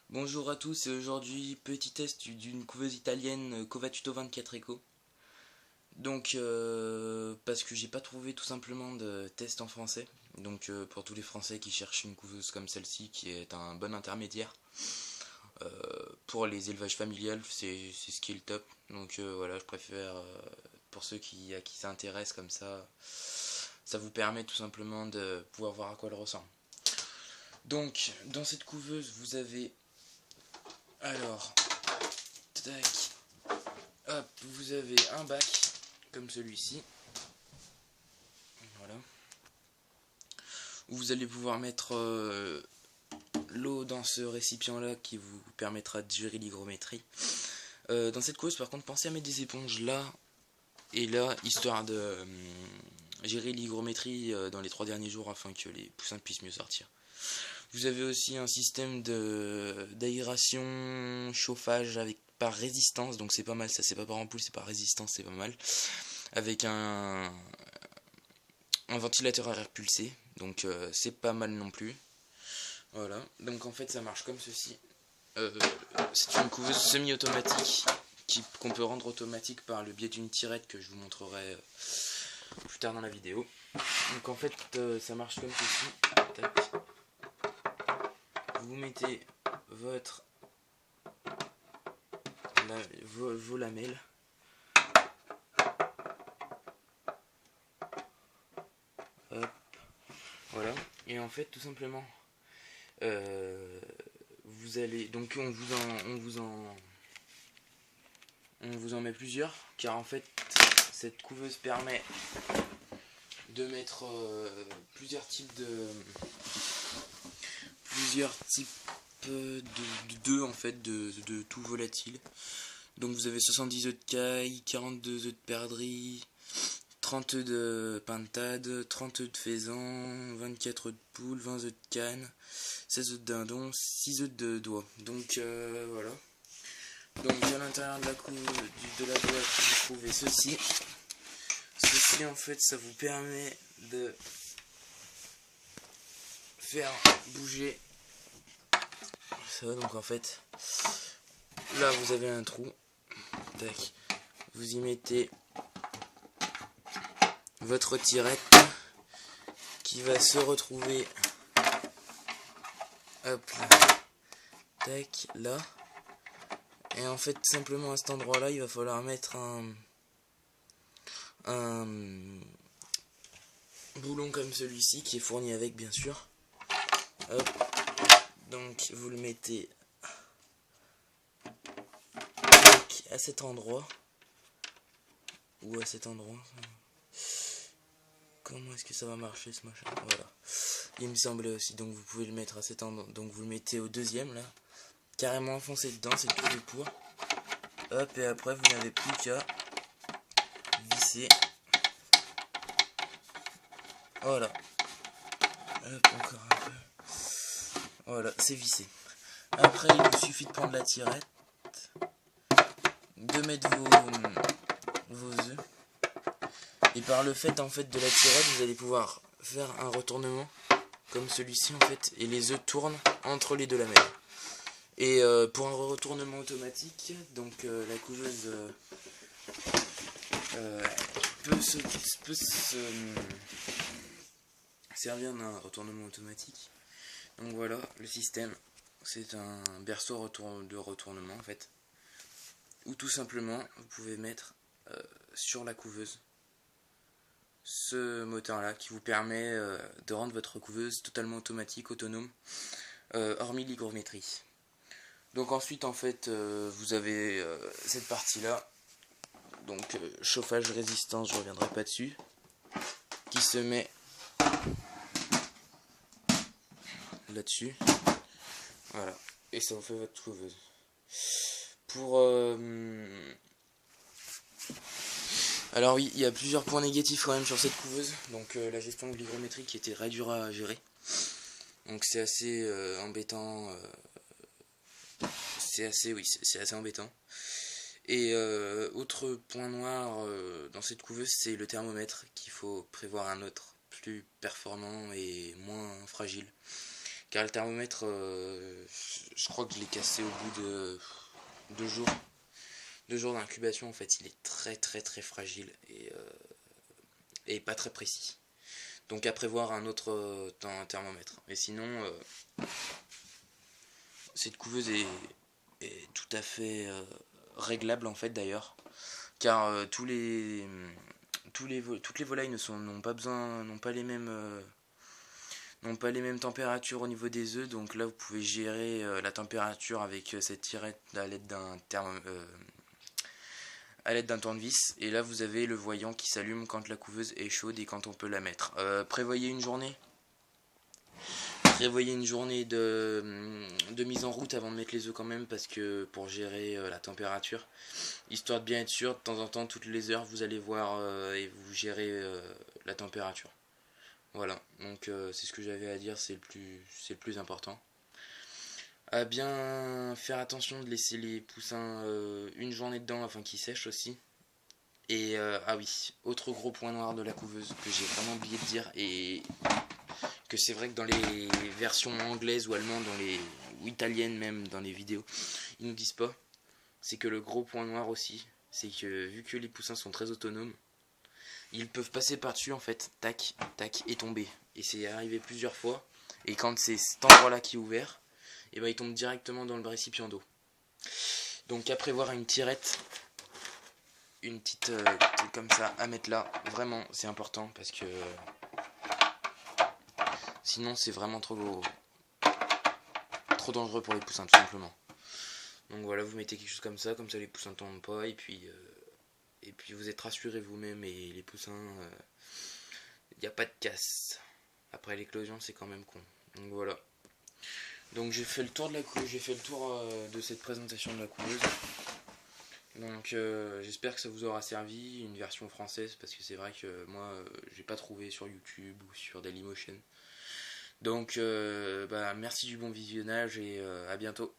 Bonjour à tous et aujourd'hui petit test d'une couveuse italienne Covatuto 24 Eco. Donc parce que j'ai pas trouvé tout simplement de test en français. Donc pour tous les Français qui cherchent une couveuse comme celle-ci qui est un bon intermédiaire. Pour les élevages familiales c'est ce qui est le top. Donc voilà je préfère pour ceux à qui ça intéresse comme ça vous permet tout simplement de pouvoir voir à quoi elle ressemble. Donc dans cette couveuse vous avez alors tac. Hop, vous avez un bac comme celui-ci, voilà, où vous allez pouvoir mettre l'eau dans ce récipient-là qui vous permettra de gérer l'hygrométrie. Dans cette couveuse, par contre, pensez à mettre des éponges là et là, histoire de gérer l'hygrométrie dans les 3 derniers jours afin que les poussins puissent mieux sortir. Vous avez aussi un système d'aération, chauffage avec par résistance, donc c'est pas mal, ça c'est pas par ampoule, c'est par résistance, c'est pas mal. Avec un ventilateur à air pulsé, donc c'est pas mal non plus. Voilà, donc en fait ça marche comme ceci. C'est une couveuse semi-automatique qu'on peut rendre automatique par le biais d'une tirette que je vous montrerai plus tard dans la vidéo. Donc en fait ça marche comme ceci. Tac. Vous mettez vos lamelles. Hop. Voilà, et en fait tout simplement vous allez donc on vous en met plusieurs car en fait cette couveuse permet de mettre plusieurs types de en fait de tout volatile. Donc vous avez 70 œufs de caille, 42 œufs de perdrix, 30 œufs de pintade, 30 œufs de faisan, 24 œufs de poule, 20 œufs de canne, 16 œufs de dindon, 6 œufs de doigt. Donc voilà. Donc à l'intérieur de la boîte vous trouvez ceci. Ceci en fait ça vous permet de faire bouger ça. Donc en fait là vous avez un trou. Tac. Vous y mettez votre tirette qui va se retrouver hop là, tac, là. Et en fait simplement à cet endroit là il va falloir mettre un boulon comme celui-ci qui est fourni avec bien sûr. Hop. Donc vous le mettez à cet endroit ou à cet endroit. Comment est-ce que ça va marcher ce machin? Voilà. Il me semblait aussi, donc vous pouvez le mettre à cet endroit. Donc vous le mettez au deuxième là. Carrément enfoncé dedans, c'est tout fait pour. Hop, et après vous n'avez plus qu'à visser. Voilà. Hop, encore un peu. Voilà, c'est vissé. Après il vous suffit de prendre la tirette, de mettre vos œufs. Et par le fait en fait de la tirette, vous allez pouvoir faire un retournement comme celui-ci en fait, et les œufs tournent entre les deux lamelles. Et pour un retournement automatique, donc la couveuse peut se servir d'un retournement automatique. Donc voilà, le système, c'est un berceau de retournement en fait, ou tout simplement vous pouvez mettre sur la couveuse ce moteur là qui vous permet de rendre votre couveuse totalement automatique, autonome, hormis l'hygrométrie. Donc ensuite en fait vous avez cette partie là, donc chauffage résistance, je reviendrai pas dessus, qui se met là-dessus, voilà, et ça vous fait votre couveuse. Pour alors oui, il y a plusieurs points négatifs quand même sur cette couveuse, donc la gestion de l'hygrométrie qui était très dure à gérer, donc c'est assez embêtant, c'est assez embêtant. Et autre point noir dans cette couveuse, c'est le thermomètre, qu'il faut prévoir un autre plus performant et moins fragile, car le thermomètre, je crois que je l'ai cassé au bout de 2 jours. 2 jours d'incubation, en fait, il est très très très fragile et pas très précis. Donc à prévoir un autre thermomètre. Et sinon, cette couveuse est tout à fait réglable en fait d'ailleurs, car toutes les volailles n'ont pas les mêmes températures au niveau des œufs, donc là vous pouvez gérer la température avec cette tirette à l'aide d'un tournevis, et là vous avez le voyant qui s'allume quand la couveuse est chaude et quand on peut la mettre. Prévoyez une journée de mise en route avant de mettre les œufs quand même, parce que pour gérer la température, histoire de bien être sûr, de temps en temps, toutes les heures, vous allez voir et vous gérez la température. Voilà, donc c'est ce que j'avais à dire, c'est le plus important. À bien faire attention de laisser les poussins une journée dedans afin qu'ils sèchent aussi. Et ah oui, autre gros point noir de la couveuse que j'ai vraiment oublié de dire, et que c'est vrai que dans les versions anglaises ou allemandes, ou italiennes même, dans les vidéos, ils nous disent pas, c'est que le gros point noir aussi, c'est que vu que les poussins sont très autonomes, ils peuvent passer par-dessus en fait, tac, tac, et tomber. Et c'est arrivé plusieurs fois, et quand c'est cet endroit-là qui est ouvert, et ben ils tombent directement dans le récipient d'eau. Donc à prévoir une tirette, une petite comme ça à mettre là, vraiment c'est important, parce que sinon c'est vraiment trop dangereux pour les poussins tout simplement. Donc voilà, vous mettez quelque chose comme ça les poussins ne tombent pas, et puis vous êtes rassurés vous-même, et les poussins, il n'y a pas de casse. Après l'éclosion c'est quand même con. Donc voilà. Donc j'ai fait le tour de cette présentation de la couveuse. Donc j'espère que ça vous aura servi, une version française, parce que c'est vrai que moi j'ai pas trouvé sur YouTube ou sur Dailymotion. Donc merci du bon visionnage, et à bientôt.